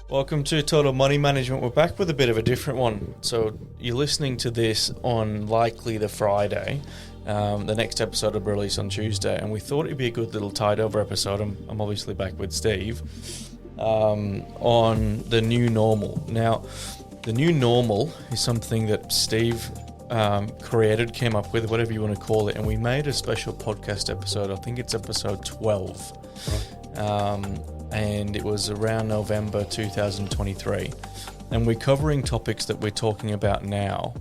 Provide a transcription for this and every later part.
Welcome to Total Money Management. We're back with a bit of a different one. So you're listening to this on likely the Friday. The next episode will be released on Tuesday, and we thought it'd be a good little tied-over episode. I'm obviously back with Steve on the new normal. Now, the new normal is something that Steve created, came up with, whatever you want to call it, and we made a special podcast episode. I think it's episode 12. Right. And it was around November 2023. And we're covering topics that we're talking about now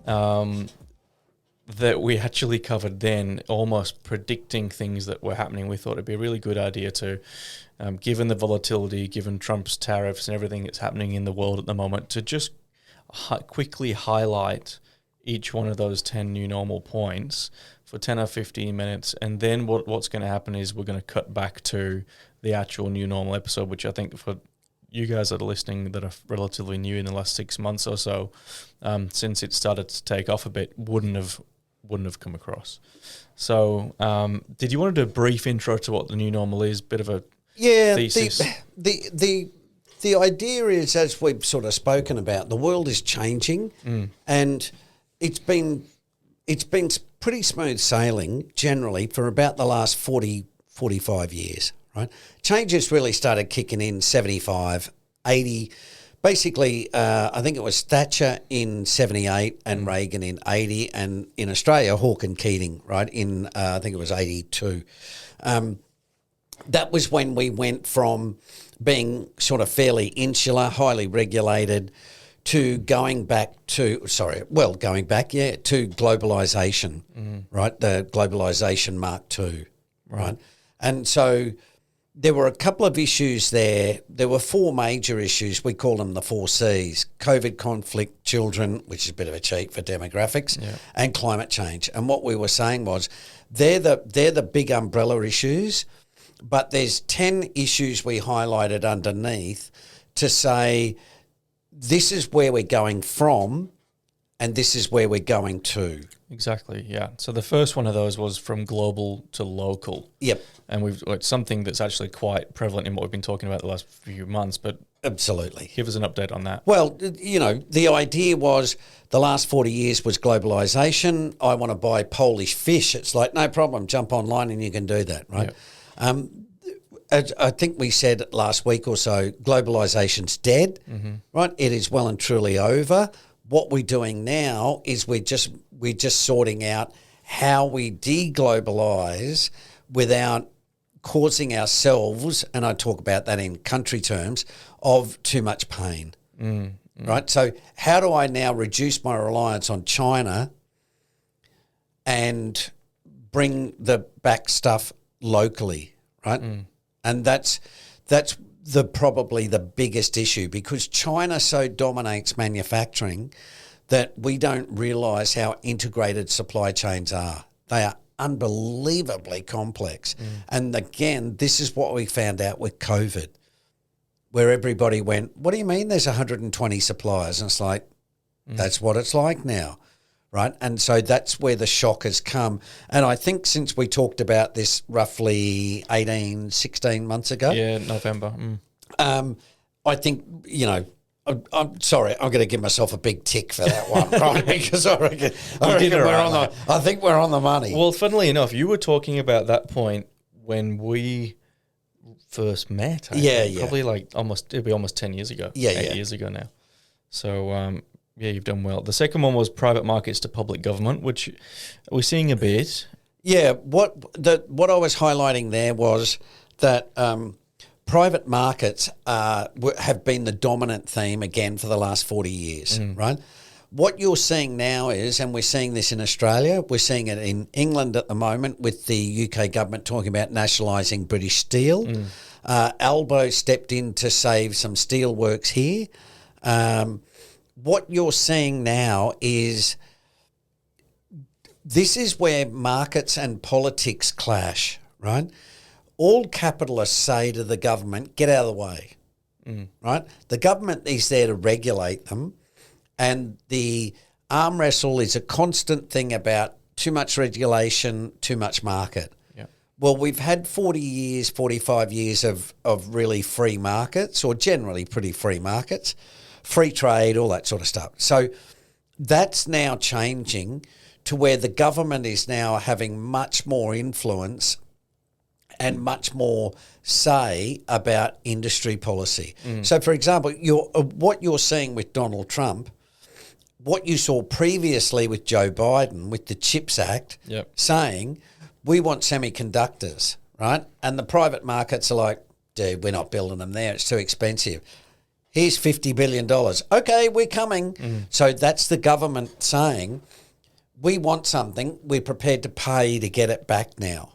that we actually covered then, almost predicting things that were happening. We thought it'd be a really good idea to, given the volatility, given Trump's tariffs and everything that's happening in the world at the moment, to just quickly highlight each one of those 10 new normal points for 10 or 15 minutes. And then what's going to happen is we're going to cut back to the actual new normal episode, which I think for you guys that are listening that are relatively new in the last 6 months or so, since it started to take off a bit, wouldn't have come across. So did you want to do a brief intro to what the new normal is? Bit of a thesis? The idea is, as we've sort of spoken about, the world is changing and it's been pretty smooth sailing generally for about the last 40, 45 years. Right, changes really started kicking in 75, 80. Basically, I think it was Thatcher in 78 and Reagan in 80, and in Australia, Hawke and Keating, right, in I think it was 82. That was when we went from being sort of fairly insular, highly regulated, to going back to globalisation, right, the globalisation Mark II, right? And so there were a couple of issues there. There were four major issues. We call them the 4 Cs: COVID, conflict, children, which is a bit of a cheat for demographics, and climate change. And what we were saying was they're the big umbrella issues, but there's 10 issues we highlighted underneath to say this is where we're going from and this is where we're going to. Exactly, yeah. So the first one of those was from global to local. Yep. And it's something that's actually quite prevalent in what we've been talking about the last few months, but absolutely. Give us an update on that. Well, the idea was the last 40 years was globalisation. I want to buy Polish fish. It's like, no problem, jump online and you can do that, right? Yep. As I think we said last week or so, globalisation's dead, right? It is well and truly over. What we're doing now is we're just sorting out how we de-globalise without causing ourselves, and I talk about that in country terms, of too much pain, right? So how do I now reduce my reliance on China and bring the back stuff locally, right? And that's probably the biggest issue, because China so dominates manufacturing that we don't realise how integrated supply chains are. They are unbelievably complex. And again, this is what we found out with COVID, where everybody went, what do you mean there's 120 suppliers? And it's like, that's what it's like now, right? And so that's where the shock has come. And I think since we talked about this roughly 18, 16 months ago. Yeah, November. I think, I'm sorry, I'm going to give myself a big tick for that one, right? Because I think we're on the money. Well, funnily enough, you were talking about that point when we first met. Probably it'll be almost 10 years ago. 8 years ago now. So, you've done well. The second one was private markets to public government, which we're seeing a bit. Yeah, what I was highlighting there was that private markets have been the dominant theme again for the last 40 years, right? What you're seeing now is, and we're seeing this in Australia, we're seeing it in England at the moment with the UK government talking about nationalising British steel. Albo stepped in to save some steel works here. What you're seeing now is this is where markets and politics clash, right? All capitalists say to the government, get out of the way, right? The government is there to regulate them, and the arm wrestle is a constant thing about too much regulation, too much market. Well, we've had 40 years, 45 years of really free markets, or generally pretty free markets, free trade, all that sort of stuff. So that's now changing to where the government is now having much more influence and much more say about industry policy. So, for example, what you're seeing with Donald Trump, what you saw previously with Joe Biden, with the CHIPS Act, saying, we want semiconductors, right? And the private markets are like, dude, we're not building them there. It's too expensive. Here's $50 billion. Okay, we're coming. So that's the government saying, we want something, we're prepared to pay to get it back now,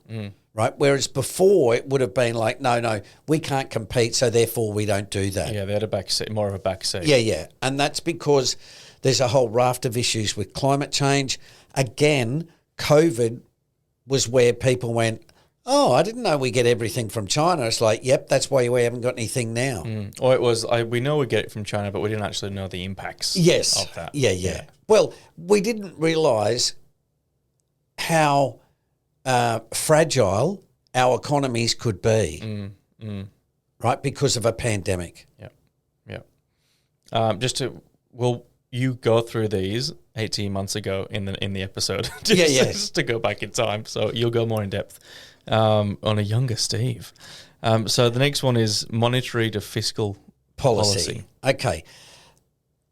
right? Whereas before it would have been like, no, we can't compete, so therefore we don't do that. Yeah, they had a backseat, more of a backseat. Yeah. And that's because there's a whole raft of issues with climate change. Again, COVID was where people went, oh, I didn't know we get everything from China. It's like, yep, that's why we haven't got anything now. Or it was, we know we get it from China, but we didn't actually know the impacts of that. Yeah. Well, we didn't realise how fragile our economies could be, right, because of a pandemic. Yeah. You go through these 18 months ago in the episode, just to go back in time, so you'll go more in depth on a younger Steve. So the next one is monetary to fiscal policy. Okay.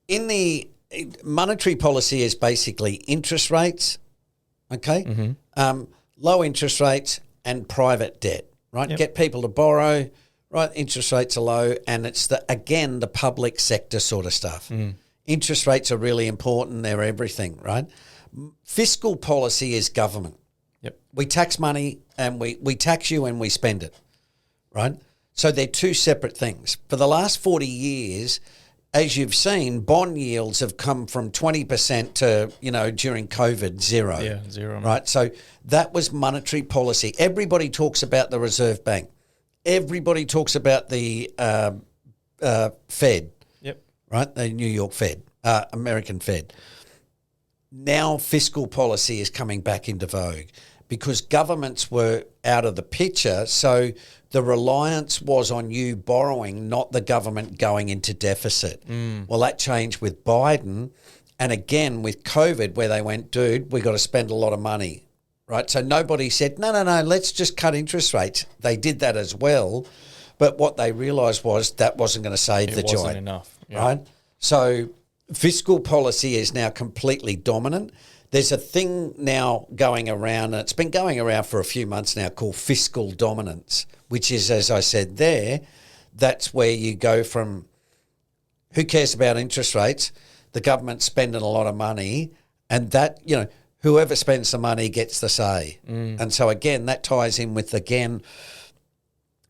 In the monetary policy is basically interest rates, okay, low interest rates and private debt, right? Yep. Get people to borrow, right? Interest rates are low, and it's the public sector sort of stuff. Interest rates are really important. They're everything, right? Fiscal policy is government. Yep. We tax money and we tax you and we spend it, right? So they're two separate things. For the last 40 years, as you've seen, bond yields have come from 20% to, during COVID, zero. Yeah, zero. Right? So that was monetary policy. Everybody talks about the Reserve Bank. Everybody talks about the Fed. Right, the New York Fed, American Fed. Now fiscal policy is coming back into vogue because governments were out of the picture, so the reliance was on you borrowing, not the government going into deficit. Well, that changed with Biden and again with COVID where they went, dude, we got to spend a lot of money, right? So nobody said, no, let's just cut interest rates. They did that as well, but what they realised was that wasn't going to save the joint. It wasn't enough. Yeah. Right? So fiscal policy is now completely dominant. There's a thing now going around, and it's been going around for a few months now, called fiscal dominance, which is, as I said there, that's where you go from who cares about interest rates, the government's spending a lot of money, and that, whoever spends the money gets the say. And so, again, that ties in with,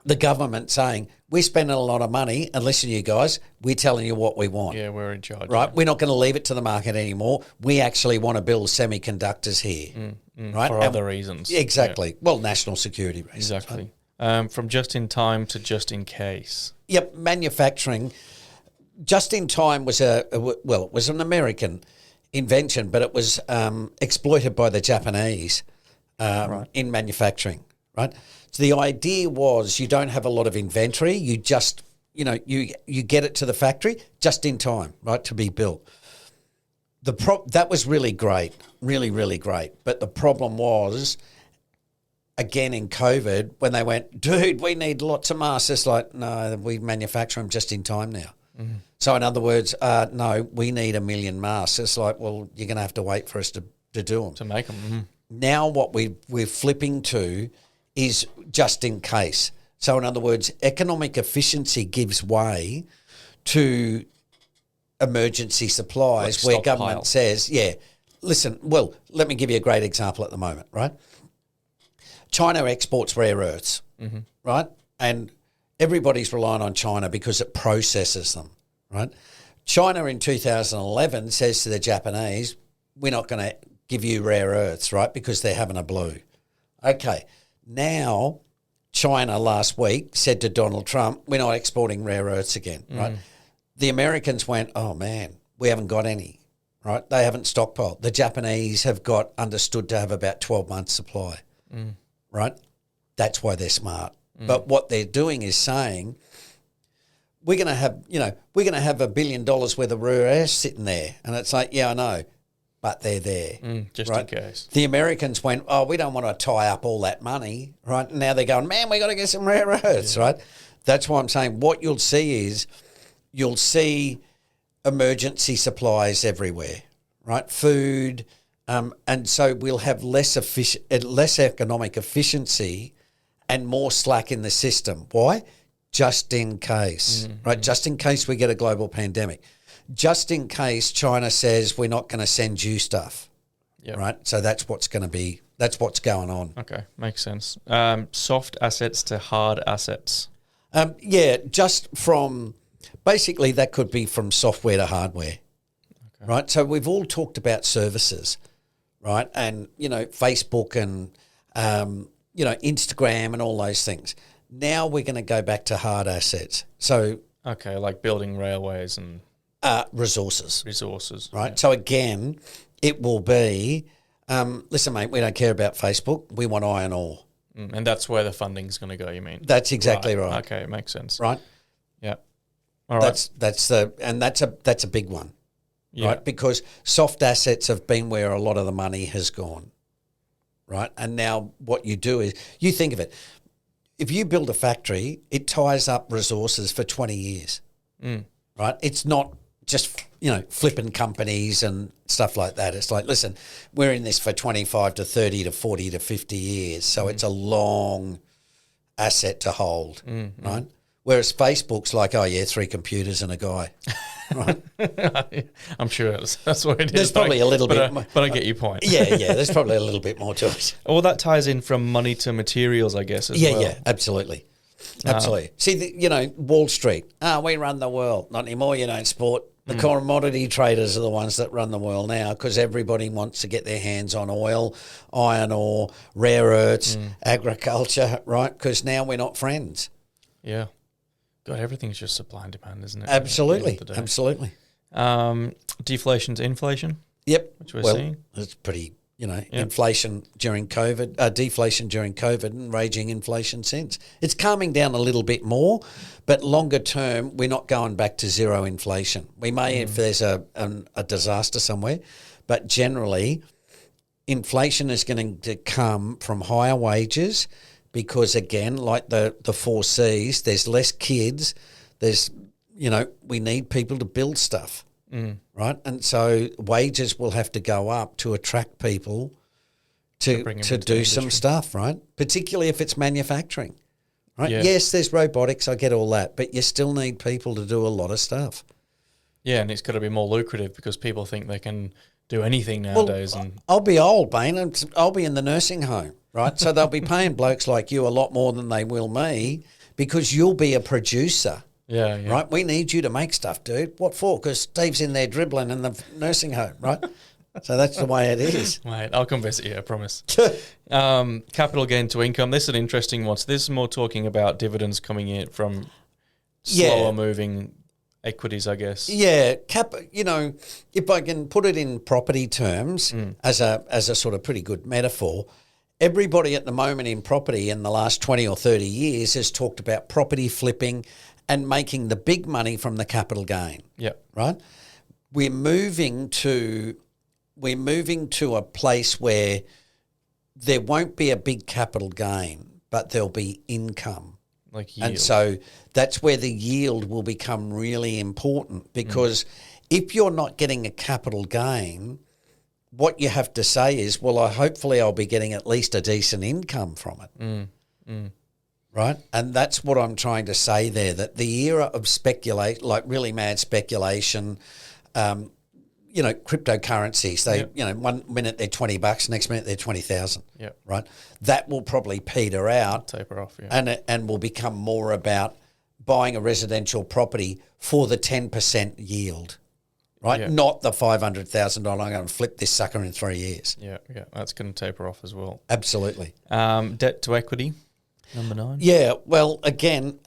the government saying, we're spending a lot of money, and listen, you guys, we're telling you what we want. Yeah, we're in charge. Right? Yeah. We're not going to leave it to the market anymore. We actually want to build semiconductors here. Right? For other reasons. Exactly. Yeah. Well, national security reasons. Exactly. Right? From just in time to just in case. Yep, manufacturing. Just in time was it was an American invention, but it was exploited by the Japanese in manufacturing, right? So the idea was you don't have a lot of inventory. You just, you get it to the factory just in time, right, to be built. That was really great, really, really great. But the problem was, again, in COVID, when they went, dude, we need lots of masks. It's like, no, we manufacture them just in time now. So in other words, no, we need 1 million masks. It's like, well, you're going to have to wait for us to do them. To make them. Now what we're flipping to is just in case. So in other words, economic efficiency gives way to emergency supplies where government says, listen, well, let me give you a great example at the moment, right? China exports rare earths, right? And everybody's relying on China because it processes them, right? China in 2011 says to the Japanese, we're not going to give you rare earths, right, because they're having a blue. Okay. Now, China last week said to Donald Trump, we're not exporting rare earths again, right? The Americans went, oh, man, we haven't got any, right? They haven't stockpiled. The Japanese have got understood to have about 12 months supply, right? That's why they're smart. But what they're doing is saying, we're going to have, we're going to have $1 billion worth of rare earths sitting there. And it's like, yeah, I know, but they're there. Just right? in case. The Americans went, oh, we don't want to tie up all that money, right? And now they're going, man, we got to get some rare earths, right? That's why I'm saying what you'll see is you'll see emergency supplies everywhere, right? Food, and so we'll have less economic efficiency and more slack in the system. Why? Just in case, right? Just in case we get a global pandemic. Just in case China says we're not going to send you stuff, right? So that's what's going on. Okay, makes sense. Soft assets to hard assets. Just from, basically that could be from software to hardware, right? So we've all talked about services, right? And, Facebook and, Instagram and all those things. Now we're going to go back to hard assets. So, okay, like building railways and resources, right? Yeah. So again, it will be, listen, mate, we don't care about Facebook. We want iron ore. And that's where the funding's going to go, you mean? That's exactly right. Okay, it makes sense. Right? Yeah. All right. That's a big one, right? Because soft assets have been where a lot of the money has gone, right? And now what you do is you think of it. If you build a factory, it ties up resources for 20 years, right? It's not just, flipping companies and stuff like that. It's like, listen, we're in this for 25 to 30 to 40 to 50 years. So it's a long asset to hold, right? Whereas Facebook's like, 3 computers and a guy, right? I'm sure that's what it is. There's probably a little bit more. But I get your point. Yeah, there's probably a little bit more to it. Well, that ties in from money to materials, I guess, as well. Yeah, absolutely. Absolutely. See, Wall Street, we run the world. Not anymore, sport. The commodity traders are the ones that run the world now because everybody wants to get their hands on oil, iron ore, rare earths, agriculture, right? Because now we're not friends. Yeah. God, everything's just supply and demand, isn't it? Absolutely. Absolutely. Deflation to inflation? Yep. Which we're seeing. It's pretty, inflation during COVID, deflation during COVID and raging inflation since. It's calming down a little bit more, but longer term, we're not going back to zero inflation. We may if there's a disaster somewhere, but generally, inflation is going to come from higher wages because, again, like the 4 Cs, there's less kids, there's, we need people to build stuff. Right, and so wages will have to go up to attract people to do some stuff, right? Particularly if it's manufacturing, right? Yeah. Yes, there's robotics, I get all that, but you still need people to do a lot of stuff. Yeah, and it's got to be more lucrative because people think they can do anything nowadays. Well, I'll be old, Bane, and I'll be in the nursing home, right? So they'll be paying blokes like you a lot more than they will me because you'll be a producer. Yeah. Right, we need you to make stuff, dude. What for? Because Steve's in there dribbling in the nursing home, right? So that's the way it is. Mate, I'll come visit you, I promise. Capital gain to income. This is an interesting one. So this is more talking about dividends coming in from slower moving equities, I guess. Yeah, if I can put it in property terms as a sort of pretty good metaphor, everybody at the moment in property in the last 20 or 30 years has talked about property flipping and making the big money from the capital gain. Yeah. Right? We're moving to a place where there won't be a big capital gain, but there'll be income. Like yield. And so that's where the yield will become really important because if you're not getting a capital gain, what you have to say is, well, hopefully I'll be getting at least a decent income from it. Right? And that's what I'm trying to say there, that the era of speculate, like really mad speculation, cryptocurrencies, they, 1 minute they're $20, next minute they're 20,000. Yeah. Right? That will probably peter out. Taper off, yeah. And will become more about buying a residential property for the 10% yield. Right? Yeah. Not the $500,000, I'm going to flip this sucker in 3 years. Yeah. That's going to taper off as well. Absolutely. Debt to equity. Number 9? Yeah, well, again,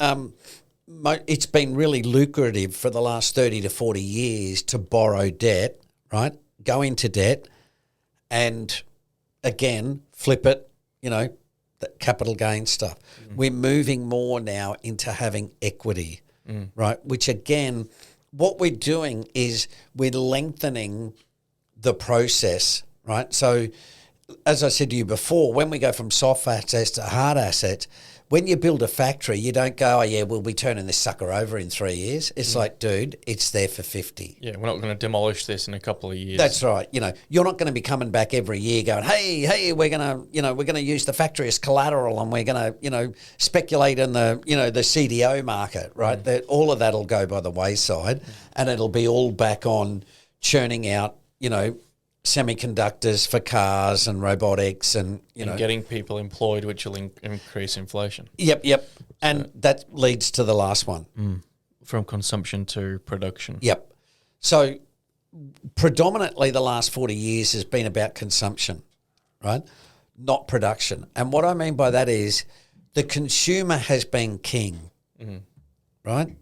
it's been really lucrative for the last 30 to 40 years to borrow debt, right? Go into debt and, again, flip it, the capital gain stuff. We're moving more now into having equity, right? Which again, what we're doing is we're lengthening the process, right? So as I said to you before, when we go from soft assets to hard assets, when you build a factory, you don't go, oh yeah, we'll be turning this sucker over in 3 years. It's like, dude, it's there for 50. Yeah, we're not going to demolish this in a couple of years. That's right. You know, you're not going to be coming back every year going, hey, we're going to use the factory as collateral and we're going to, speculate in the, the CDO market, right? That all of that'll go by the wayside and it'll be all back on churning out, semiconductors for cars and robotics and getting people employed, which will increase inflation. Yep. And that leads to the last one. From consumption to production. Yep. So predominantly the last 40 years has been about consumption, right? Not production. And what I mean by that is the consumer has been king, right?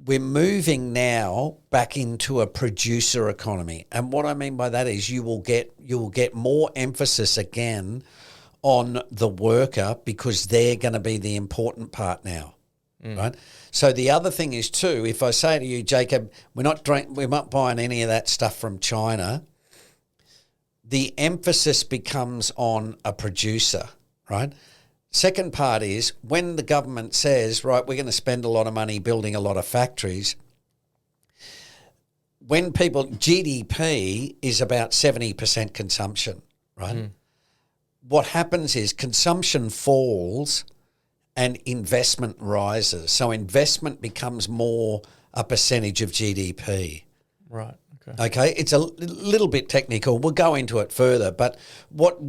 We're moving now back into a producer economy. And what I mean by that is you will get more emphasis again on the worker because they're going to be the important part now, right? So the other thing is too, if I say to you, Jacob, we're not buying any of that stuff from China, the emphasis becomes on a producer, right? Second part is when the government says, right, we're going to spend a lot of money building a lot of factories, when GDP is about 70% consumption, right? What happens is consumption falls and investment rises. So investment becomes more a percentage of GDP. Right. Okay, it's a little bit technical. We'll go into it further, but what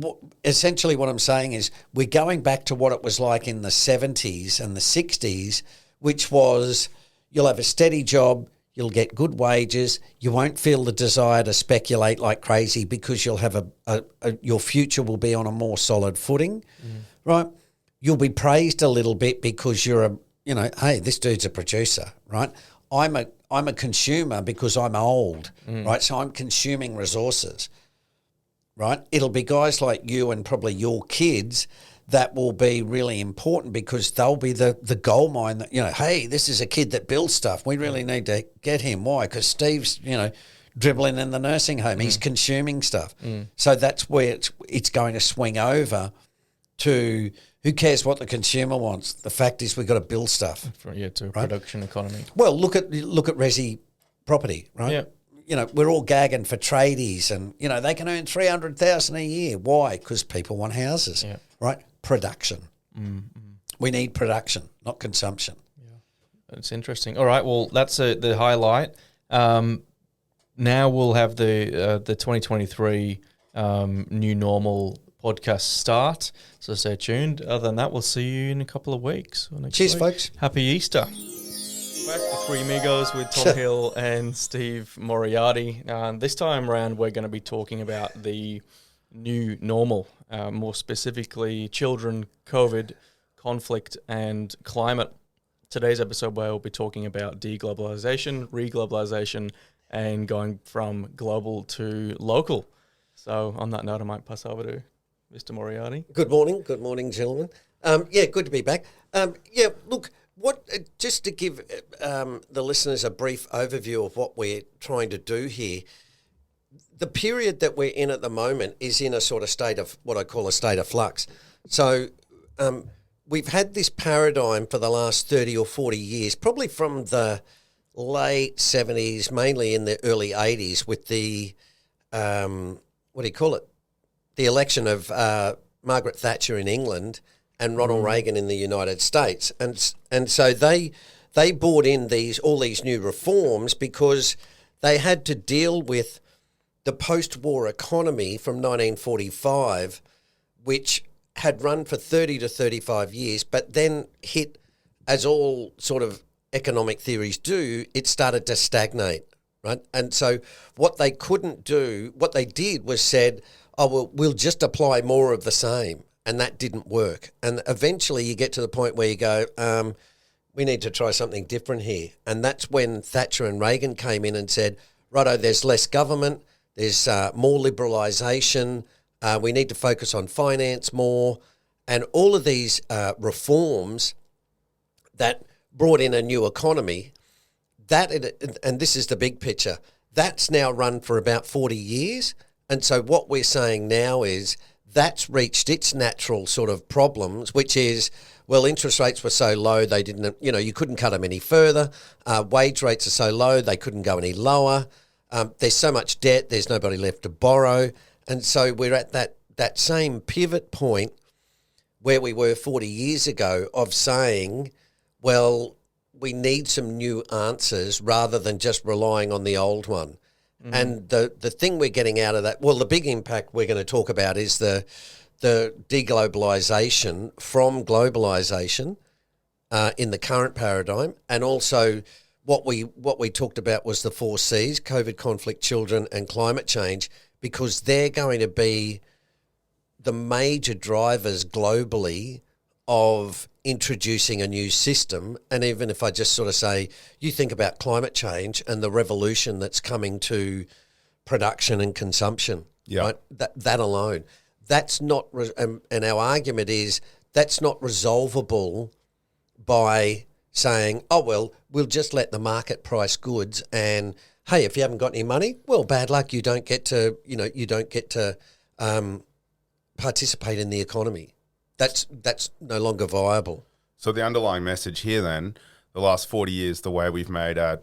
essentially what I'm saying is we're going back to what it was like in the 70s and the 60s, which was you'll have a steady job, you'll get good wages, you won't feel the desire to speculate like crazy because you'll have your future will be on a more solid footing, right? You'll be praised a little bit because you're hey, this dude's a producer, right? I'm a consumer because I'm old, right? So I'm consuming resources, right? It'll be guys like you and probably your kids that will be really important because they'll be the gold mine that, hey, this is a kid that builds stuff. We really need to get him. Why? Because Steve's, dribbling in the nursing home. He's consuming stuff. So that's where it's going to swing over to who cares what the consumer wants? The fact is we've got to build stuff. To a production economy. Well, look at resi property, right? Yeah. We're all gagging for tradies and, they can earn $300,000 a year. Why? Because people want houses, right? Production. We need production, not consumption. Yeah, that's interesting. All right, well, that's the highlight. Now we'll have the 2023 new normal podcast start, so stay tuned. Other than that, we'll see you in a couple of weeks. Cheers, folks. Happy Easter. Back to Three Amigos with Tom Hill and Steve Moriarty. This time around, we're going to be talking about the new normal, more specifically children, COVID, conflict, and climate. Today's episode, we'll be talking about deglobalization, reglobalization, and going from global to local. So on that note, I might pass over to Mr. Moriarty. Good morning, gentlemen. Good to be back. Look, just to give the listeners a brief overview of what we're trying to do here, the period that we're in at the moment is in a sort of state of what I call a state of flux. So we've had this paradigm for the last 30 or 40 years, probably from the late 70s, mainly in the early 80s with the, the election of Margaret Thatcher in England and Ronald Reagan in the United States. And so they brought in all these new reforms because they had to deal with the post-war economy from 1945, which had run for 30 to 35 years, but then hit, as all sort of economic theories do, it started to stagnate, right? And so what they did was said, we'll just apply more of the same. And that didn't work. And eventually you get to the point where you go, we need to try something different here. And that's when Thatcher and Reagan came in and said, righto, there's less government, there's more liberalisation, we need to focus on finance more. And all of these reforms that brought in a new economy, and this is the big picture, that's now run for about 40 years. And so what we're saying now is that's reached its natural sort of problems, which is, well, interest rates were so low, they didn't, you couldn't cut them any further. Wage rates are so low, they couldn't go any lower. There's so much debt, there's nobody left to borrow. And so we're at that same pivot point where we were 40 years ago of saying, well, we need some new answers rather than just relying on the old one. Mm-hmm. And the thing we're getting out of that, well, the big impact we're going to talk about is the deglobalization from globalization in the current paradigm, and also what we talked about was the 4 Cs: COVID, conflict, children, and climate change, because they're going to be the major drivers globally of introducing a new system. And even if I just sort of say, you think about climate change and the revolution that's coming to production and consumption, right? That alone, that's not, and our argument is that's not resolvable by saying, oh, well, we'll just let the market price goods, and hey, if you haven't got any money, well, bad luck, you don't get to participate in the economy. That's no longer viable. So the underlying message here then, the last 40 years, the way we've made our,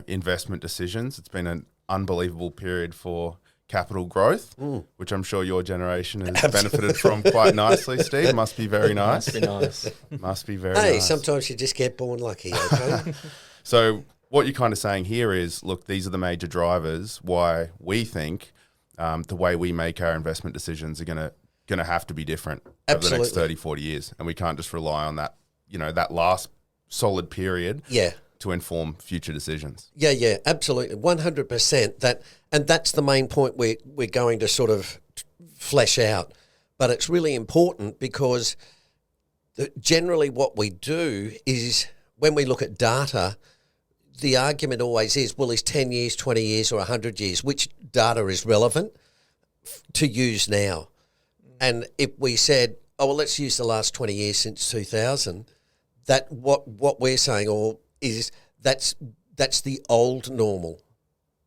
investment decisions, it's been an unbelievable period for capital growth, which I'm sure your generation has benefited from quite nicely, Steve. Must be very nice. Must be nice. Must be very nice. Hey, sometimes you just get born lucky, okay? So what you're kind of saying here is, look, these are the major drivers why we think the way we make our investment decisions are going to have to be different over the next 30, 40 years. And we can't just rely on that, that last solid period to inform future decisions. Yeah, absolutely. 100%. And that's the main point we're going to sort of flesh out. But it's really important because generally what we do is when we look at data, the argument always is, well, is 10 years, 20 years or 100 years, which data is relevant to use now? And if we said, oh, well, let's use the last 20 years since 2000, that what we're saying is that's the old normal,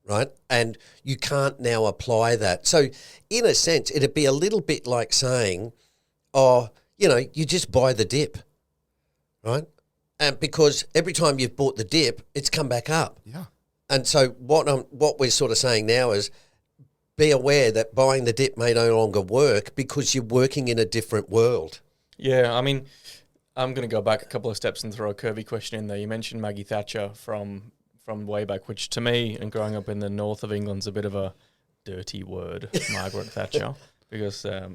right? And you can't now apply that. So in a sense, it'd be a little bit like saying, you just buy the dip, right? And because every time you've bought the dip, it's come back up. Yeah. And so what we're sort of saying now is, be aware that buying the dip may no longer work because you're working in a different world. Yeah, I mean, I'm going to go back a couple of steps and throw a curvy question in there. You mentioned Maggie Thatcher from way back, which to me, and growing up in the north of England, is a bit of a dirty word, Margaret Thatcher, because I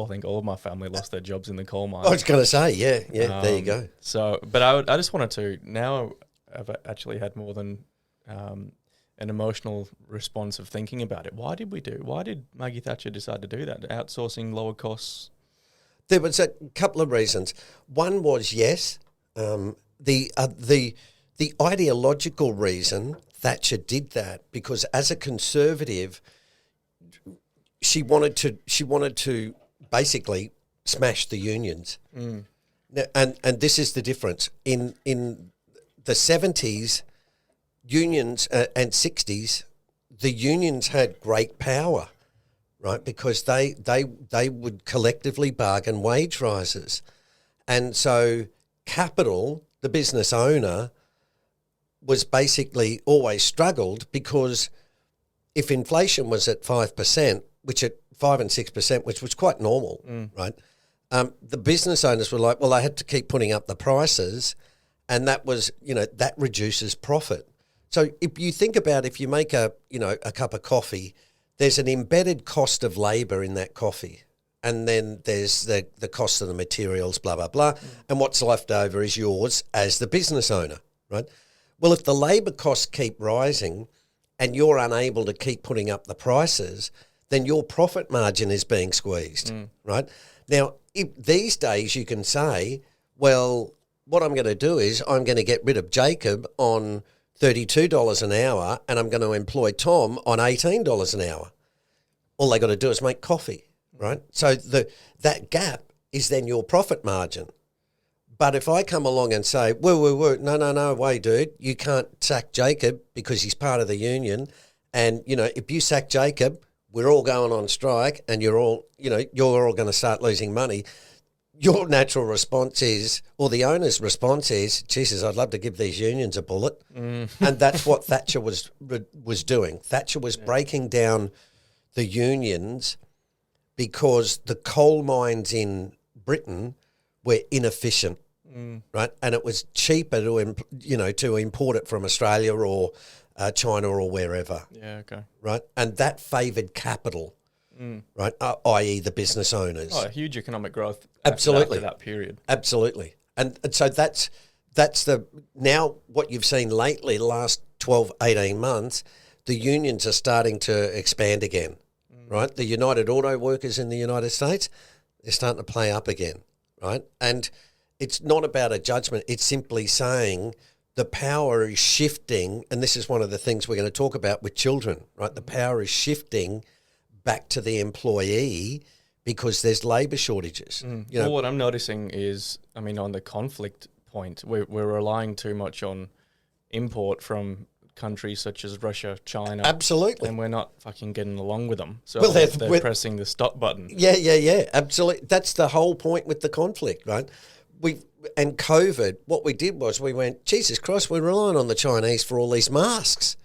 think all of my family lost their jobs in the coal mine. I was going to say, yeah, there you go. So, but I just wanted to, now I've actually had more than an emotional response of thinking about it. Why did Maggie Thatcher decide to do that? Outsourcing, lower costs? There was a couple of reasons. One was, yes, the ideological reason Thatcher did that, because as a conservative, she wanted to basically smash the unions. Now, and this is the difference. In the 70s, unions and 60s, the unions had great power, right? Because they would collectively bargain wage rises. And so capital, the business owner, was basically always struggled, because if inflation was at 5%, which at 5 and 6%, which was quite normal, right? The business owners were like, well, I had to keep putting up the prices, and that was, that reduces profit. So if you think about, if you make a cup of coffee, there's an embedded cost of labour in that coffee. And then there's the cost of the materials, blah, blah, blah. And what's left over is yours as the business owner, right? Well, if the labour costs keep rising and you're unable to keep putting up the prices, then your profit margin is being squeezed, right? Now, these days you can say, well, what I'm going to do is I'm going to get rid of Jacob on $32 an hour, and I'm going to employ Tom on $18 an hour. All they got to do is make coffee, right? So that gap is then your profit margin. But if I come along and say, whoa, no, wait, dude, you can't sack Jacob because he's part of the union. And, if you sack Jacob, we're all going on strike and you're all going to start losing money. Your natural response is, or the owner's response is, Jesus, I'd love to give these unions a bullet. And that's what Thatcher was doing. Thatcher was breaking down the unions because the coal mines in Britain were inefficient. Right, and it was cheaper to import it from Australia or China or wherever. Yeah, okay. Right, and that favoured capital, right, i.e. the business owners. Oh, huge economic growth. Absolutely, after that period. Absolutely, and so that's now what you've seen lately, the last 12, 18 months, the unions are starting to expand again. Right, the United Auto Workers in the United States, they're starting to play up again. Right, and it's not about a judgment. It's simply saying the power is shifting, and this is one of the things we're going to talk about with children, right? The power is shifting back to the employee because there's labour shortages. Well, what I'm noticing is, on the conflict point, we're relying too much on import from countries such as Russia, China. Absolutely. And we're not fucking getting along with them. So Well, they're pressing the stop button. Yeah, absolutely. That's the whole point with the conflict, right? And COVID, what we did was we went, Jesus Christ, we're relying on the Chinese for all these masks.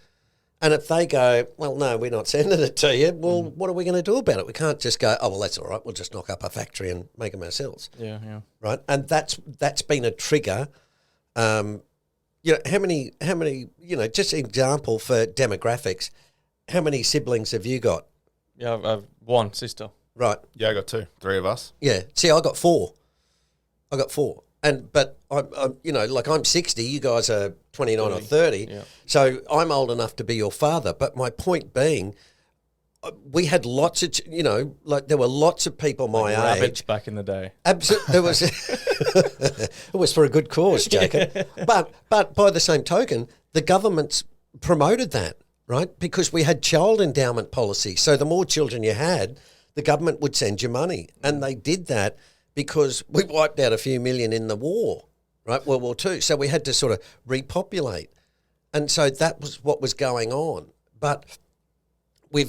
And if they go, well, no, we're not sending it to you, well, what are we going to do about it? We can't just go, oh, well, that's all right, we'll just knock up a factory and make them ourselves. Yeah. Right? And that's been a trigger. How many, just an example for demographics, how many siblings have you got? Yeah, I've one sister. Right. Yeah, I got 2, 3 of us. Yeah. See, I got 4. But I'm 60, you guys are 29 or 30. Yeah. So I'm old enough to be your father. But my point being, we had lots of, there were lots of people my age. Rabbits back in the day. Absolutely. There was, it was for a good cause, Jacob. But by the same token, the government's promoted that, right? Because we had child endowment policy. So the more children you had, the government would send you money. And they did that because we wiped out a few million in the war, right? World War II. So we had to sort of repopulate. And so that was what was going on. But we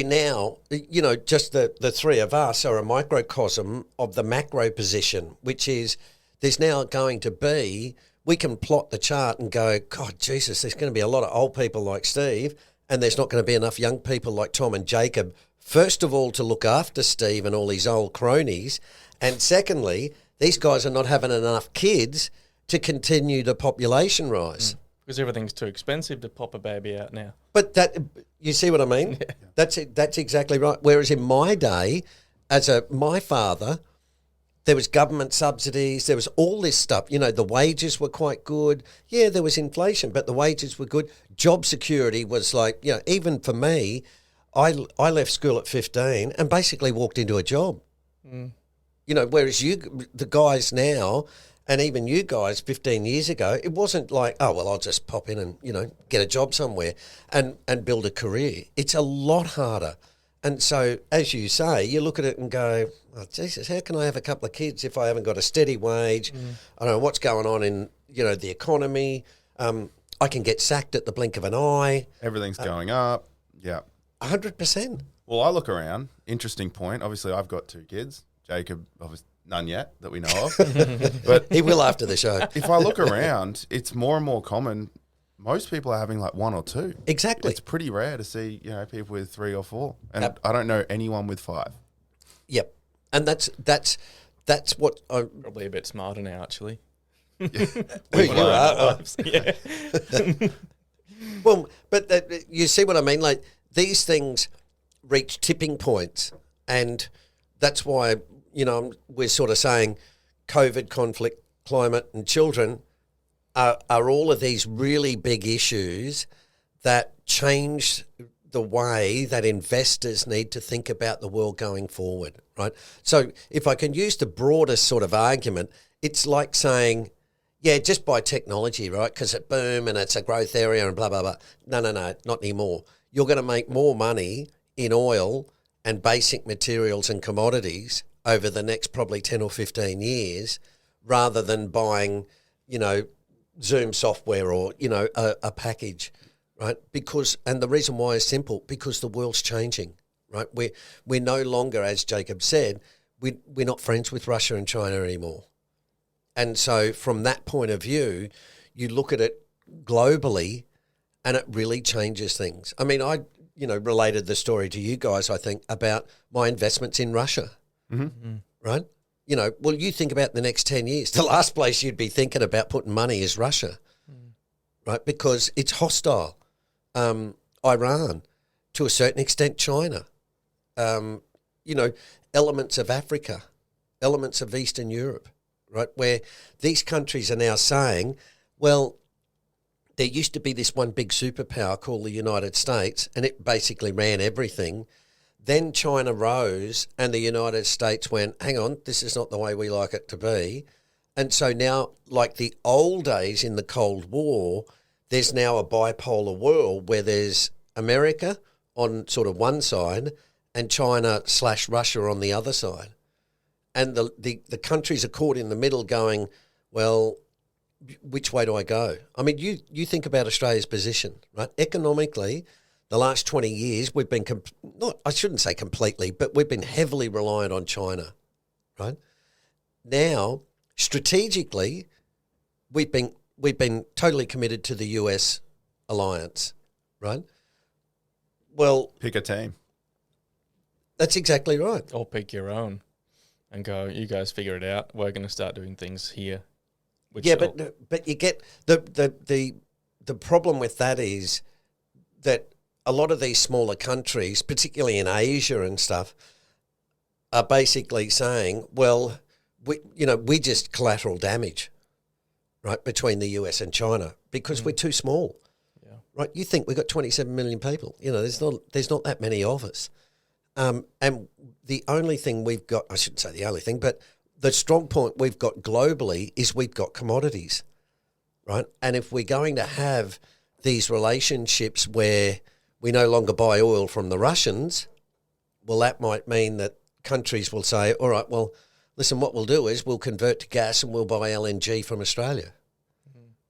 now, just the three of us are a microcosm of the macro position, which is there's now going to be, we can plot the chart and go, God, Jesus, there's going to be a lot of old people like Steve, and there's not going to be enough young people like Tom and Jacob, first of all, to look after Steve and all his old cronies. And secondly, these guys are not having enough kids to continue the population rise. Because everything's too expensive to pop a baby out now. But you see what I mean? Yeah. That's exactly right. Whereas in my day, my father, there was government subsidies, there was all this stuff. The wages were quite good. Yeah, there was inflation, but the wages were good. Job security was like, even for me, I left school at 15 and basically walked into a job. Whereas the guys now, and even you guys 15 years ago, it wasn't like, oh, well, I'll just pop in and, get a job somewhere and build a career. It's a lot harder. And so, as you say, you look at it and go, oh, Jesus, how can I have a couple of kids if I haven't got a steady wage? I don't know what's going on in, the economy. I can get sacked at the blink of an eye. Everything's going up. Yeah. 100%. Well, I look around. Interesting point. Obviously, I've got 2 kids. Jacob, obviously, none yet that we know of. But he will after the show. If I look around, it's more and more common. Most people are having like 1 or 2. Exactly. It's pretty rare to see, people with 3 or 4. And I don't know anyone with 5. Yep. And that's what I... Probably a bit smarter now, actually. Who you are. Yeah. Well, but you see what I mean? Like, these things reach tipping points, and that's why, we're sort of saying COVID, conflict, climate and children are all of these really big issues that change the way that investors need to think about the world going forward, right? So if I can use the broadest sort of argument, it's like saying, yeah, just buy technology, right? Because it boom and it's a growth area and blah, blah, blah. No, not anymore. You're going to make more money in oil and basic materials and commodities over the next probably 10 or 15 years rather than buying, Zoom software or, a package, right? And the reason why is simple, because the world's changing, right? We're no longer, as Jacob said, we're not friends with Russia and China anymore. And so from that point of view, you look at it globally and it really changes things. I mean, I related the story to you guys, I think, about my investments in Russia, right? Well, you think about the next 10 years, the last place you'd be thinking about putting money is Russia, right? Because it's hostile. Iran, to a certain extent, China, elements of Africa, elements of Eastern Europe, right? Where these countries are now saying, well, there used to be this one big superpower called the United States, and it basically ran everything. Then China rose and the United States went, hang on, this is not the way we like it to be. And so now, like the old days in the Cold War, there's now a bipolar world where there's America on sort of one side and China/Russia on the other side. And the countries are caught in the middle going, well, which way do I go? I mean, you think about Australia's position, right? Economically, the last 20 years, we've been, I shouldn't say completely, but we've been heavily reliant on China, right? Now, strategically, we've been totally committed to the US alliance, right? Well, pick a team. That's exactly right. Or pick your own and go, you guys figure it out. We're going to start doing things here. But you get the problem with that is that a lot of these smaller countries, particularly in Asia and stuff, are basically saying, well, we just collateral damage, right, between the US and China because we're too small. Yeah. Right? You think we've got 27 million people. There's not that many of us. And the only thing we've got, I shouldn't say the only thing, but the strong point we've got globally is we've got commodities, right? And if we're going to have these relationships where we no longer buy oil from the Russians, well, that might mean that countries will say, all right, well, listen, what we'll do is we'll convert to gas and we'll buy LNG from Australia,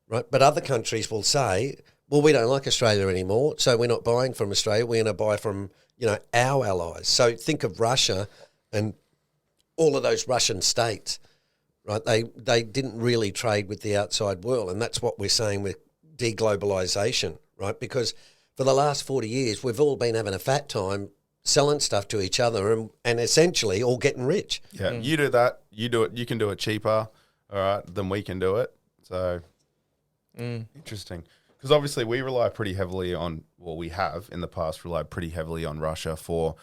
right? But other countries will say, well, we don't like Australia anymore, so we're not buying from Australia. We're going to buy from, our allies. So think of Russia and all of those Russian states, right? They didn't really trade with the outside world, and that's what we're saying with deglobalization, right? Because for the last 40 years, we've all been having a fat time selling stuff to each other and essentially all getting rich. Yeah, you do that, you do it, you can do it cheaper, all right, than we can do it. So interesting. Because obviously we rely pretty heavily on, we have in the past relied pretty heavily on Russia for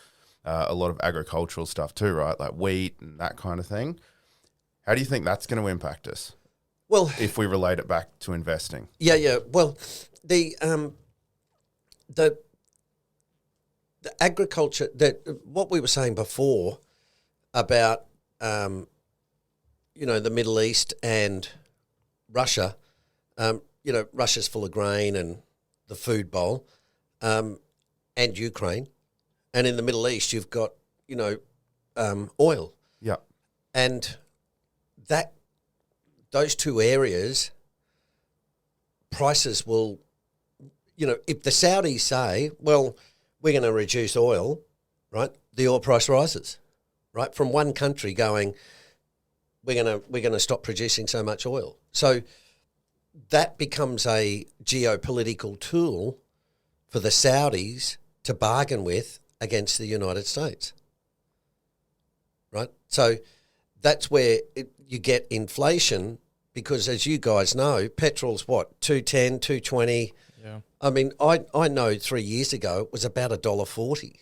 a lot of agricultural stuff too, right? Like wheat and that kind of thing. How do you think that's going to impact us? Well, if we relate it back to investing. Yeah. Well, the agriculture, what we were saying before about, the Middle East and Russia, Russia's full of grain and the food bowl, and Ukraine. And in the Middle East, you've got, oil. Yeah. And those two areas, prices will, if the Saudis say, well, we're going to reduce oil, right, the oil price rises, right, from one country going, we're going to stop producing so much oil. So that becomes a geopolitical tool for the Saudis to bargain with against the United States, right? So that's where you get inflation because, as you guys know, petrol's what, 210, 220? Yeah. I mean, I know 3 years ago it was about $1.40,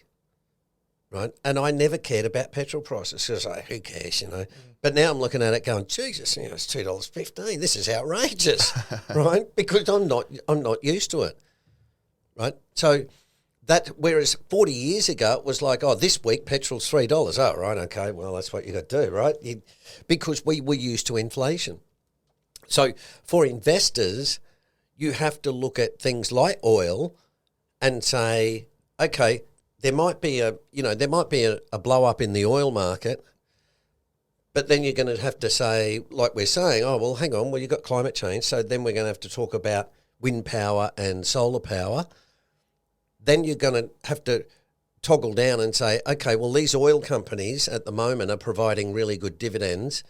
right? And I never cared about petrol prices because who cares, But now I'm looking at it going, Jesus, it's $2.15. This is outrageous, right? Because I'm not used to it, right? So whereas 40 years ago it was like, this week petrol's $3. Oh, right, okay, well that's what you got to do, right? Because we were used to inflation. So for investors, you have to look at things like oil and say, okay, there might be a blow up in the oil market, But then you're going to have to say, like we're saying, oh, well, hang on, well, you've got climate change, so then we're going to have to talk about wind power and solar power. Then you're going to have to toggle down and say, okay, well, these oil companies at the moment are providing really good dividends,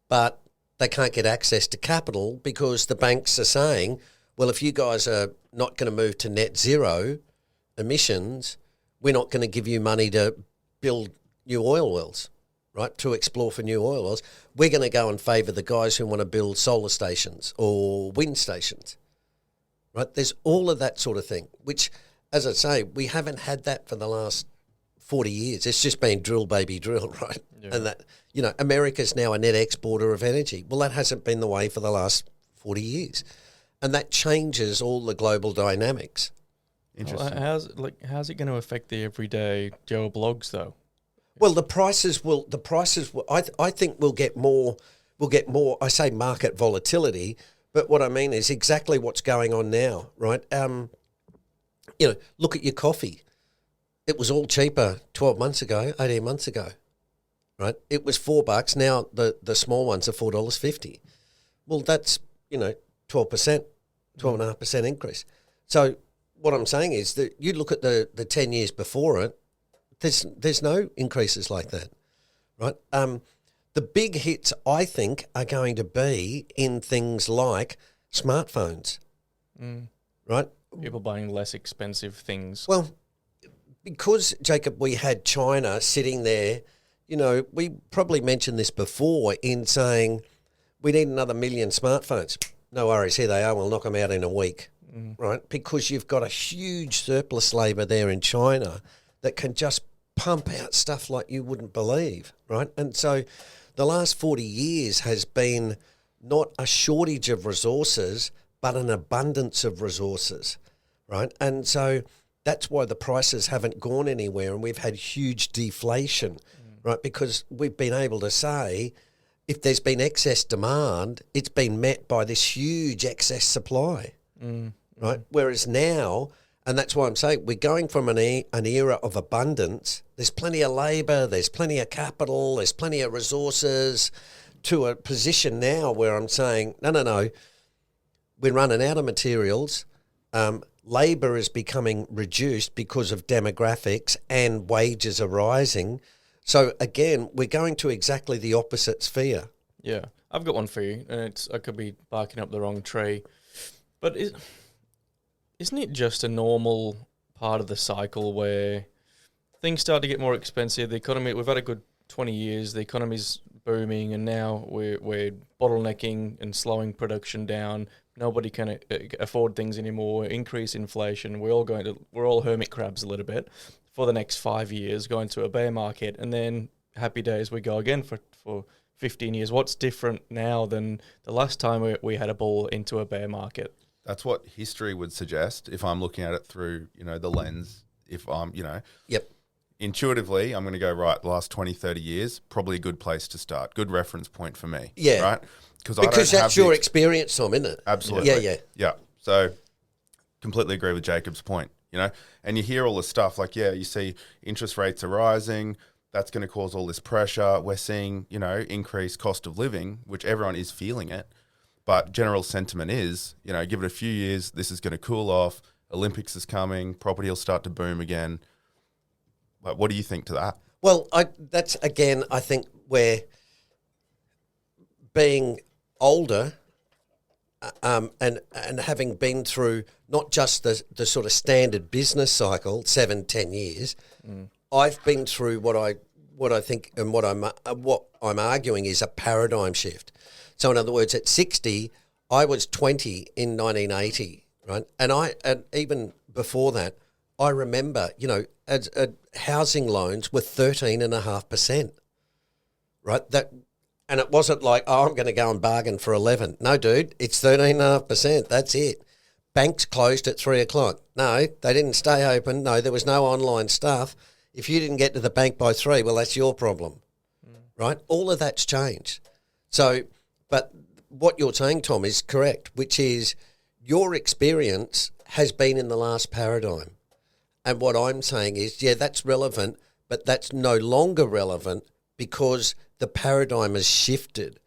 but they can't get access to capital because the banks are saying, well, if you guys are not going to move to net zero emissions, we're not going to give you money to build new oil wells, right, to explore for new oil wells. We're going to go and favour the guys who want to build solar stations or wind stations, right? There's all of that sort of thing, which, as I say, we haven't had that for the last 40 years. It's just been drill, baby, drill, right? Yeah. And that, you know, America's now a net exporter of energy. Well, that hasn't been the way for the last 40 years. And that changes all the global dynamics. Interesting. Well, how's it going to affect the everyday Joe Blogs, though? Well, the prices will. I think we'll get more. I say market volatility, but what I mean is exactly what's going on now, right? You know, look at your coffee. It was all cheaper 12 months ago, 18 months ago, right? It was $4. Now the small ones are $4.50. Well, that's, you know, 12%, 12.5% increase. So what I'm saying is that you look at the 10 years before it, there's no increases like that, right? The big hits, I think, are going to be in things like smartphones, right? People buying less expensive things. Well, because, Jacob, we had China sitting there, you know, we probably mentioned this before in saying we need another 1 million smartphones. No worries, here they are, we'll knock them out in a week, right? Because you've got a huge surplus labour there in China that can just pump out stuff like you wouldn't believe, right? And so the last 40 years has been not a shortage of resources, but an abundance of resources, right? And so that's why the prices haven't gone anywhere and we've had huge deflation, right? Because we've been able to say if there's been excess demand, it's been met by this huge excess supply, right? Whereas now, and that's why I'm saying we're going from an era of abundance. There's plenty of labour, there's plenty of capital, there's plenty of resources, to a position now where I'm saying, no, we're running out of materials. Labour is becoming reduced because of demographics and wages are rising. So again, we're going to exactly the opposite sphere. Yeah, I've got one for you, and I could be barking up the wrong tree, but isn't it just a normal part of the cycle where things start to get more expensive? The economy, we've had a good 20 years, the economy's booming, and now we're bottlenecking and slowing production down. Nobody can afford things anymore. Increase inflation. We're all hermit crabs a little bit for the next 5 years, going to a bear market, and then happy days we go again for 15 years. What's different now than the last time we had a bull into a bear market? That's what history would suggest if I'm looking at it through, you know, the lens. If I'm, you know, intuitively, I'm going to go, right, the last 20, 30 years, probably a good place to start. Good reference point for me. Yeah. Right? Because that's your experience, Tom, isn't it? Absolutely. Yeah. So completely agree with Jacob's point, you know, and you hear all this stuff like, you see interest rates are rising. That's going to cause all this pressure. We're seeing, you know, increased cost of living, which everyone is feeling it. But general sentiment is, you know, give it a few years, this is going to cool off. Olympics is coming, property will start to boom again. Like, what do you think to that? Well, that's, again, I think we're being older and having been through not just the sort of standard business cycle, 7-10 years, I've been through what I think and what I'm arguing is a paradigm shift. So in other words, at 60, I was 20 in 1980, right? And even before that, I remember, you know, housing loans were 13.5%, right? And it wasn't like, I'm going to go and bargain for 11. No, dude, it's 13.5%. That's it. Banks closed at 3 o'clock. No, they didn't stay open. No, there was no online stuff. If you didn't get to the bank by 3, well, that's your problem, right? All of that's changed. So, but what you're saying, Tom, is correct, which is your experience has been in the last paradigm. And what I'm saying is, that's relevant, but that's no longer relevant because the paradigm has shifted.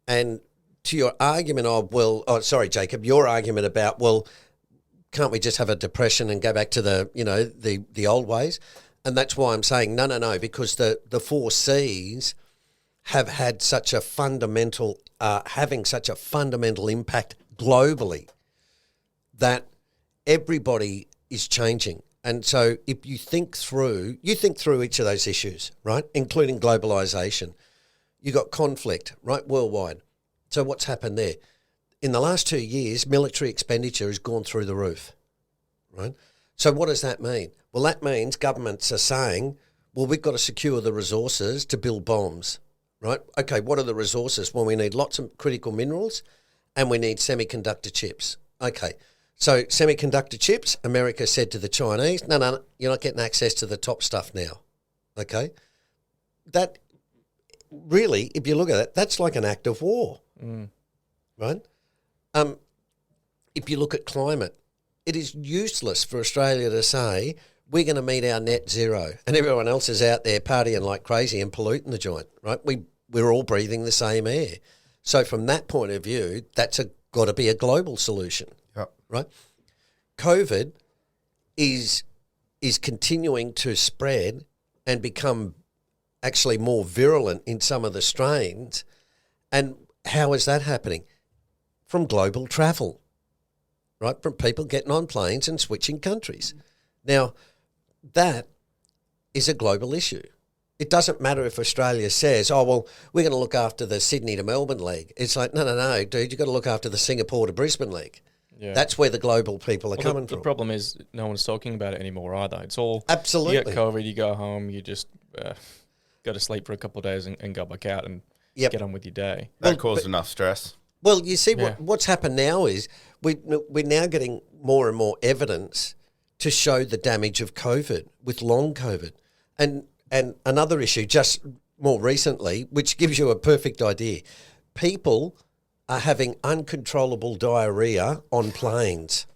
And to your argument of, Jacob, your argument about, well, can't we just have a depression and go back to the old ways? And that's why I'm saying no, because the 4 C's have had such a fundamental, having such a fundamental impact globally that everybody is changing. And so if you think through each of those issues, right, including globalisation, you got conflict, right, worldwide. So what's happened there? In the last 2 years, military expenditure has gone through the roof, right? So what does that mean? Well, that means governments are saying, well, we've got to secure the resources to build bombs, right? Okay, what are the resources? Well, we need lots of critical minerals and we need semiconductor chips. Okay, so semiconductor chips, America said to the Chinese, no, you're not getting access to the top stuff now, okay? That really, if you look at it, that's like an act of war, right? If you look at climate, it is useless for Australia to say we're going to meet our net zero and everyone else is out there partying like crazy and polluting the joint, right? We're all breathing the same air. So from that point of view, that's got to be a global solution, right? COVID is continuing to spread and become actually more virulent in some of the strains. And how is that happening? From global travel, right? From people getting on planes and switching countries. Now, that is a global issue. It doesn't matter if Australia says, oh, well, we're going to look after the Sydney to Melbourne leg. It's like, no, dude, you've got to look after the Singapore to Brisbane leg. Yeah. That's where the global people are coming from. The problem is no one's talking about it anymore either. It's all, absolutely. You get COVID, you go home, you just go to sleep for a couple of days and go back out and get on with your day. That caused enough stress. Well, you see, what's happened now is we're now getting more and more evidence to show the damage of COVID with long COVID. And another issue just more recently, which gives you a perfect idea, people are having uncontrollable diarrhea on planes.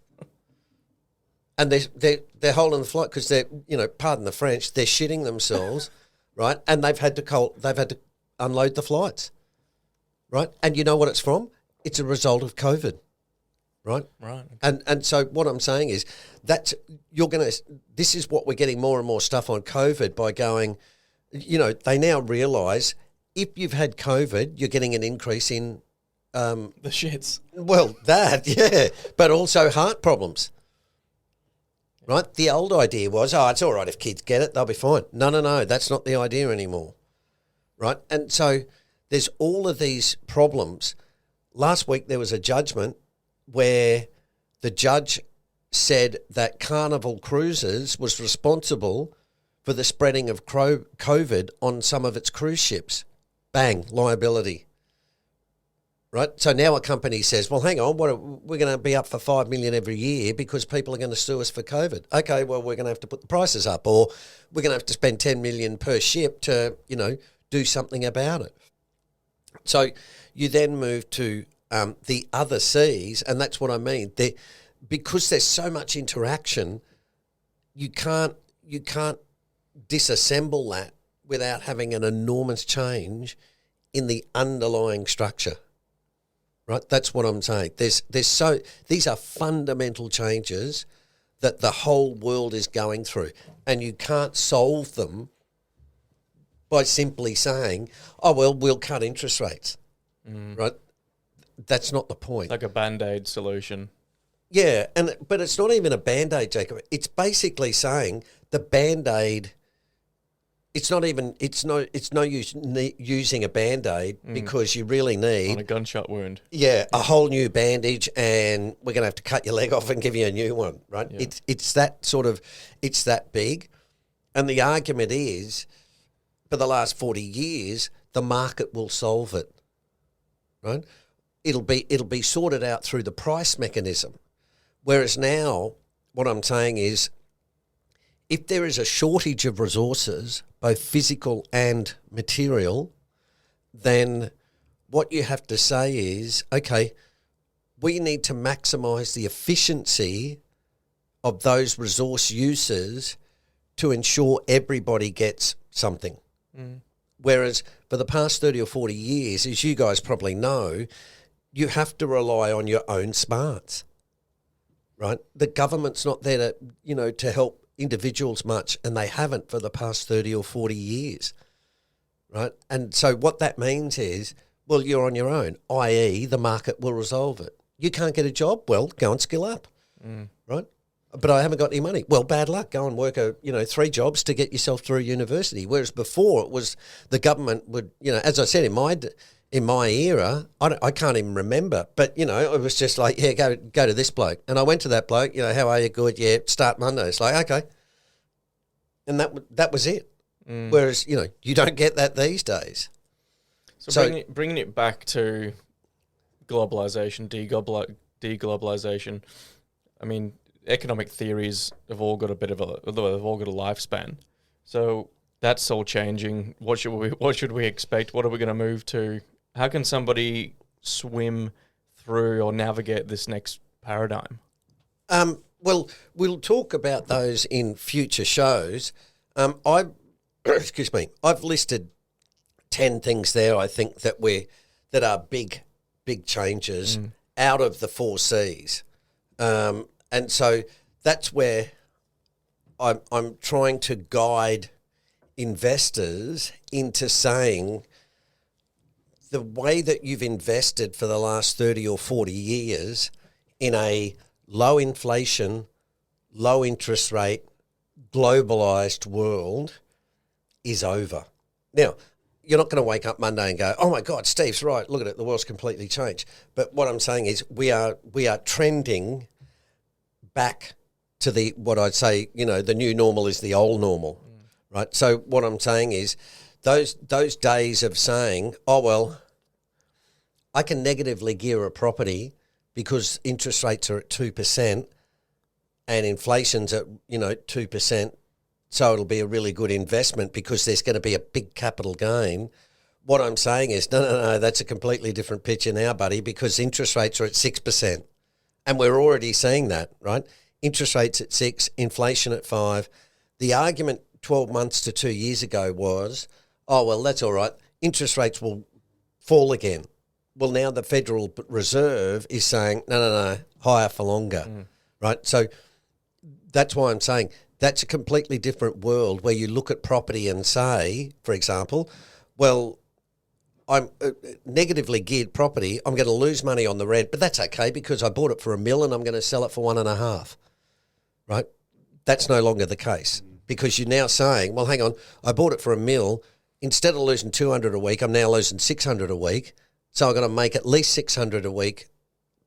And they're holding the flight because they're, pardon the French, they're shitting themselves, right? And they've had to unload the flights, right? And you know what it's from? It's a result of COVID, right? Right. And so what I'm saying is this is what we're getting more and more stuff on COVID by going, they now realise if you've had COVID, you're getting an increase in the shits. Well, but also heart problems. Right? The old idea was, it's all right if kids get it, they'll be fine. No, that's not the idea anymore. Right? And so there's all of these problems. Last week there was a judgment where the judge said that Carnival Cruises was responsible for the spreading of COVID on some of its cruise ships. Bang, liability. Right? So now a company says, well, hang on, we're going to be up for $5 million every year because people are going to sue us for COVID. Okay, well, we're going to have to put the prices up, or we're going to have to spend $10 million per ship to, do something about it. So you then move to the other C's, and that's what I mean. Because there's so much interaction, you can't disassemble that without having an enormous change in the underlying structure. Right, that's what I'm saying. These are fundamental changes that the whole world is going through, and you can't solve them by simply saying, "Oh well, we'll cut interest rates." Right? That's not the point. Like a Band-Aid solution. Yeah, but it's not even a Band-Aid, Jacob. It's basically saying the Band-Aid. It's no use using a Band-Aid because you really need... On a gunshot wound. Yeah, a whole new bandage, and we're going to have to cut your leg off and give you a new one, right? Yeah. It's that big. And the argument is, for the last 40 years, the market will solve it, right? It'll be sorted out through the price mechanism. Whereas now, what I'm saying is, if there is a shortage of resources, both physical and material, then what you have to say is, okay, we need to maximise the efficiency of those resource uses to ensure everybody gets something. Whereas for the past 30 or 40 years, as you guys probably know, you have to rely on your own smarts, right? The government's not there to, to help individuals much, and they haven't for the past 30 or 40 years, right? And so what that means is, well, you're on your own, i.e. the market will resolve it. You can't get a job? Well, go and skill up, right? But I haven't got any money. Well, bad luck. Go and work 3 jobs to get yourself through university. Whereas before it was the government would, as I said, in my era, I can't even remember, but it was just like, yeah, go to this bloke. And I went to that bloke, how are you? Good. Yeah. Start Monday. It's like, okay. And that was it. Whereas, you don't get that these days. So bringing it back to globalization, deglobalization, I mean, economic theories have all got a lifespan. So that's all changing. What should we expect? What are we going to move to? How can somebody swim through or navigate this next paradigm? Well, we'll talk about those in future shows. I've listed 10 things there. I think that are big changes out of the 4 Cs. And so that's where I'm trying to guide investors into saying the way that you've invested for the last 30 or 40 years in a low inflation, low interest rate, globalised world is over. Now, you're not going to wake up Monday and go, oh my God, Steve's right, look at it, the world's completely changed. But what I'm saying is we are trending back to what I'd say, the new normal is the old normal, right? So what I'm saying is those days of saying, oh, well, I can negatively gear a property because interest rates are at 2% and inflation's at, 2%, so it'll be a really good investment because there's going to be a big capital gain. What I'm saying is, no, that's a completely different picture now, buddy, because interest rates are at 6%. And we're already seeing that, right? Interest rates at 6, inflation at 5. The argument 12 months to 2 years ago was, oh, well, that's all right. Interest rates will fall again. Well, now the Federal Reserve is saying, no, higher for longer, right? So that's why I'm saying that's a completely different world where you look at property and say, for example, well, I'm negatively geared property. I'm going to lose money on the rent, but that's okay because I bought it for $1 million and I'm going to sell it for 1.5, right? That's no longer the case because you're now saying, well, hang on, I bought it for $1 million. Instead of losing 200 a week, I'm now losing 600 a week. So I'm going to make at least 600 a week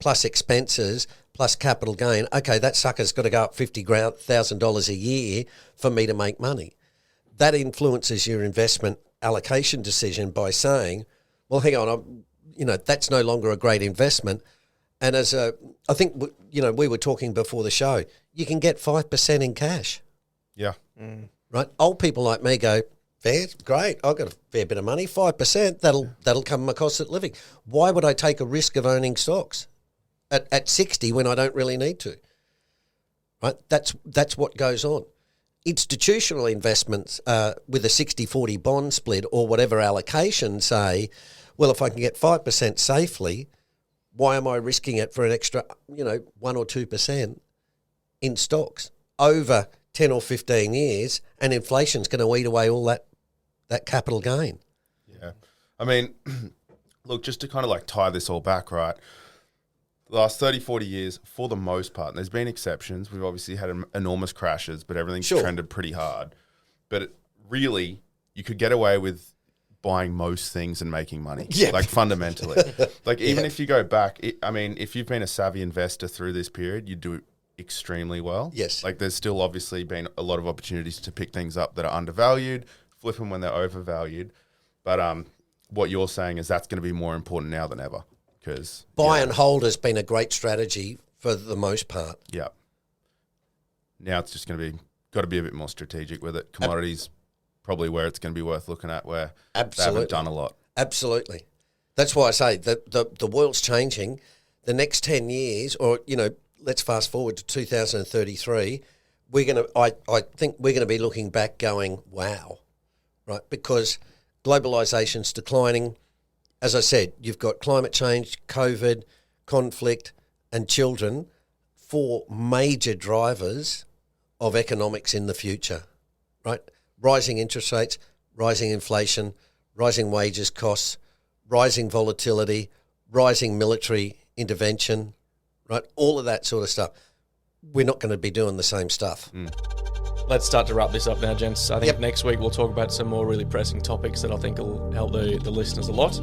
plus expenses plus capital gain. Okay, that sucker's got to go up $50,000 a year for me to make money. That influences your investment allocation decision by saying, well, hang on, that's no longer a great investment. And I think, we were talking before the show, you can get 5% in cash. Yeah. Right? Old people like me go, fair, great, I've got a fair bit of money, 5%, that'll cover my cost of living. Why would I take a risk of owning stocks at 60 when I don't really need to? Right? That's what goes on. Institutional investments with a 60-40 bond split or whatever allocation say, well, if I can get 5% safely, why am I risking it for an extra, 1 or 2% in stocks over 10 or 15 years, and inflation's going to eat away all that capital gain? Yeah. I mean, look, just to kind of tie this all back, right? The last 30, 40 years, for the most part, and there's been exceptions. We've obviously had enormous crashes, but everything's trended pretty hard. But really, you could get away with buying most things and making money, fundamentally. Even if you go back, if you've been a savvy investor through this period, you do extremely well. Yes. There's still obviously been a lot of opportunities to pick things up that are undervalued, flip them when they're overvalued. But what you're saying is that's going to be more important now than ever. Because buy and hold has been a great strategy for the most part. Yeah. Now it's just going to be got to be a bit more strategic with it. Commodities probably where it's going to be worth looking at, where they haven't done a lot. Absolutely. That's why I say that the world's changing. The next 10 years, or let's fast forward to 2033. I think we're going to be looking back, going, wow, right? Because globalization's declining. As I said, you've got climate change, COVID, conflict, and children, 4 major drivers of economics in the future, right? Rising interest rates, rising inflation, rising wages costs, rising volatility, rising military intervention, right? All of that sort of stuff. We're not going to be doing the same stuff. Let's start to wrap this up now, gents. I think Yep. next week we'll talk about some more really pressing topics that I think will help the listeners a lot.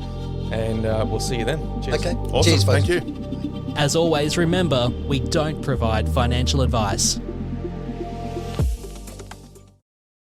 And we'll see you then. Cheers. Okay. Awesome. Cheers, folks. Thank you. As always, remember, we don't provide financial advice.